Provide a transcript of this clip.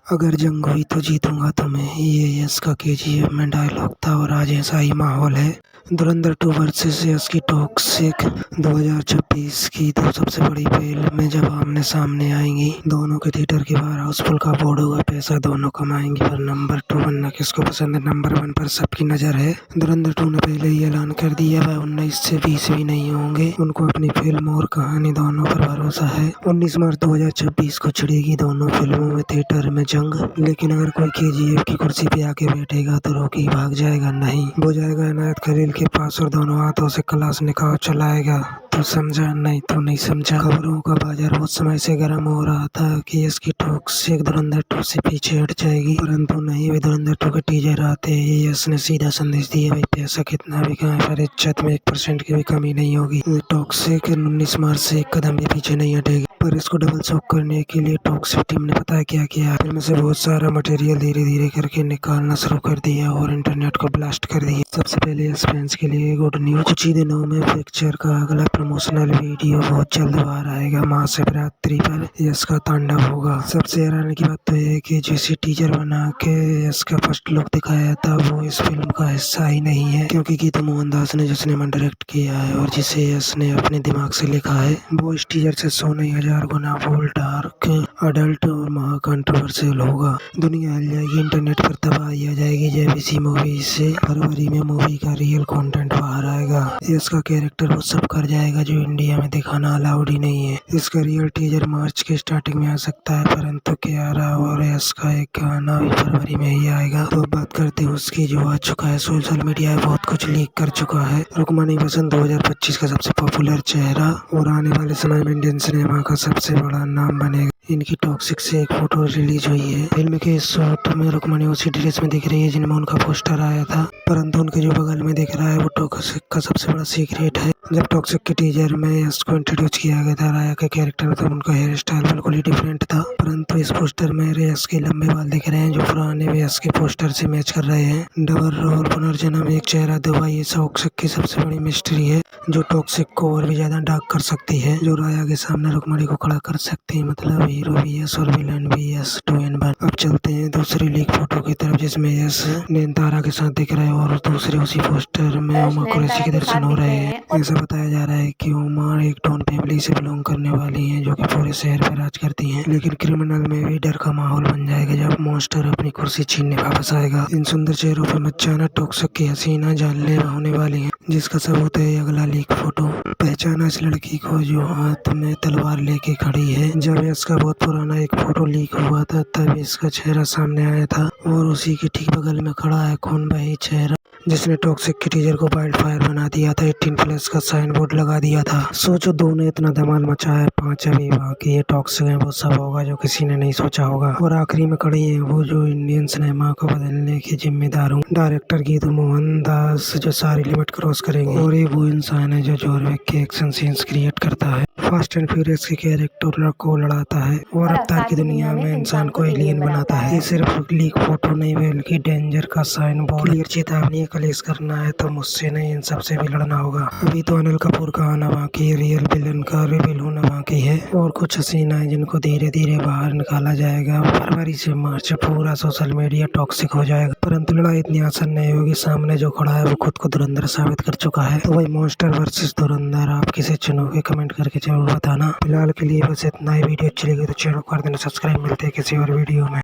अगर जंग हुई तो जीतूंगा तुम्हें, ये यस का केजीएफ में डायलॉग था और आज ऐसा ही माहौल है। धुरंधर 2 वर्सेस यस की टॉक्सिक 2026 की दो सबसे बड़ी फिल्में जब आमने सामने आएंगी। दोनों के थिएटर के बाहर हाउसफुल का बोर्ड होगा। पैसा दोनों कमाएंगी, पर नंबर 2 बनना किसको पसंद है? नंबर 1 पर सबकी नजर है। धुरंधर 2 ने पहले ही ऐलान कर दिया वह 19 से 20 भी नहीं होंगे। उनको अपनी फिल्म और कहानी दोनों पर भरोसा है। 19 मार्च 2026 को छिड़ेगी दोनों फिल्मों में थिएटर में जंग। लेकिन अगर कोई केजीएफ की कुर्सी पे आके बैठेगा तो रोकी भाग जाएगा नहीं, वो जाएगा इनायत खलील के पास और दोनों हाथों से कलाशनिकोव चलाएगा। तो समझा? नहीं तो नहीं समझा। खबरों का बाजार बहुत समय से गर्म हो रहा था कि इसकी टॉक्सिक धुरंधर 2 से पीछे हट जाएगी, परंतु नहीं। वे धुरंधर 2 के टीजर आते ही यस ने सीधा संदेश दिया, भाई पैसा कितना भी कमाए पर इज्जत में 1% की भी कमी नहीं होगी। टॉक्सिक 19 मार्च से एक कदम भी पीछे नहीं हटेगी। पर इसको डबल शॉक करने के लिए टॉक्सिक टीम ने पता है क्या किया? फिल्म से बहुत सारा मटेरियल धीरे धीरे करके निकालना शुरू कर दिया और इंटरनेट को ब्लास्ट कर दिया। सबसे पहले यस फैंस के लिए गुड न्यूज, कुछ ही दिनों में पिक्चर का अगला प्रमोशनल वीडियो बहुत जल्द बाहर आएगा। महाशिवरात्रि पर यस का तांडव होगा। सबसे हैरानी की बात तो यह है कि जिसे टीजर बना के यस का फर्स्ट लुक दिखाया था वो इस फिल्म का हिस्सा ही नहीं है, क्योंकि गीतू मोहनदास ने जिसने डायरेक्ट किया है और जिसे यस ने अपने दिमाग से लिखा है, वो इस टीजर से 100,000 गुना फुल डार्क, अडल्ट और महा कंट्रोवर्शियल होगा। दुनिया हिल जाएगी, इंटरनेट पर तबाही आ जाएगी जब इसी मूवी से फरवरी में मूवी का रियल कंटेंट बाहर आएगा। इसका कैरेक्टर वो सब कर जाएगा जो इंडिया में दिखाना अलाउड ही नहीं है। इसका रियल टीजर मार्च के स्टार्टिंग में आ सकता है, परंतु कियारा और इसका एक गाना भी फरवरी में ही आएगा। तो बात करते हैं उसकी जो आ चुका है। सोशल मीडिया बहुत कुछ लीक कर चुका है। रुक्मणी बसंत 2025 का सबसे पॉपुलर चेहरा और आने वाले समय में इंडियन सिनेमा का सबसे बड़ा नाम बनेगा। इनकी टॉक्सिक से एक फोटो रिलीज हुई है। फिल्म के शॉट में रुक्मणी उसी ड्रेस में दिख रही है जिनमें उनका पोस्टर आया था, परंतु उनके जो बगल में दिख रहा है वो टॉक्सिक का सबसे बड़ा सीक्रेट है। जब टॉक्सिक के टीजर में इसको इंट्रोड्यूस किया गया था राया के कैरेक्टर, तब उनका हेयर स्टाइल बिल्कुल ही डिफरेंट था, परंतु इस पोस्टर में रेस के लंबे बाल दिख रहे हैं जो पुराने रेस के पोस्टर से मैच कर रहे हैं। डबल रोल पुनर्जन्म, एक चेहरा दवा, ये टॉक्सिक की सबसे बड़ी मिस्ट्री है जो टॉक्सिक को और भी ज्यादा डार्क कर सकती है, जो राया के सामने रुक्मणी को खड़ा कर सकती है। मतलब हीरो भी यस और विलन भी यस, 2 in 1। अब चलते हैं दूसरी लीक फोटो की तरफ जिसमें यस नयनतारा के साथ दिख रहे हैं और दूसरे उसी पोस्टर में उमा कुरैशी के दर्शन हो रहे हैं। ऐसा बताया जा रहा है कि उमा एक डॉन फैमिली से बिलोंग करने वाली हैं जो कि पूरे शहर पर राज करती हैं, लेकिन क्रिमिनल में भी डर का माहौल बन जाएगा जब मॉन्स्टर अपनी कुर्सी छीनने वापस आएगा। इन सुंदर चेहरों पर मचाना टॉक्सिक की हसीना जानलेवा होने वाली है, जिसका सबूत है अगला लीक फोटो। पहचाना इस लड़की को जो हाथ में तलवार लेके खड़ी है। जब इसका बहुत पुराना एक फोटो लीक हुआ था तब इसका चेहरा सामने आया था और उसी के ठीक बगल में खड़ा है खून बही चेहरा जिसने टॉक्सिक के टीजर को वाइल्ड फायर बना दिया था। 18+ का साइन बोर्ड लगा दिया था। सोचो, 2 ने इतना धमाल मचाया, 5 अभी बाकी ये टॉक्सिक है। वो सब होगा जो किसी ने नहीं सोचा होगा। और आखिरी में खड़ी है वो जो इंडियन सिनेमा को बदलने की जिम्मेदार हूँ, डायरेक्टर गीतू मोहनदास, जो सारी लिमिट क्रॉस करेंगे। और ये वो इंसान है जो जॉर्विक के एक्शन सीन्स क्रिएट करता है, फास्ट एंड फ्यूरियस के कैरेक्टर को लड़ाता है और रफ्तार की दुनिया में इंसान को एलियन बनाता है। ये सिर्फ लीक फोटो नहीं बल्कि डेंजर का साइन बोर्ड, क्लियर चेतावनी। कलेश करना है तो मुझसे नहीं, इन सबसे भी लड़ना होगा। अभी तो अनिल कपूर का आना बाकी है, रियल विलन का रिवील होना बाकी है और कुछ हसीनाएं जिनको धीरे धीरे बाहर निकाला जाएगा। फरवरी से मार्च पूरा सोशल मीडिया टॉक्सिक हो जाएगा, परंतु लड़ाई इतनी आसान नहीं होगी। सामने जो खड़ा है वो खुद को धुरंधर साबित कर चुका है। तो वही मॉन्स्टर वर्सेस धुरंधर, आप किसे चुनोगे? कमेंट करके जरूर बताना। फिलहाल के लिए बस इतना ही। वीडियो अच्छी लगी तो चैनल को कर देना सब्सक्राइब। मिलते हैं किसी और वीडियो में।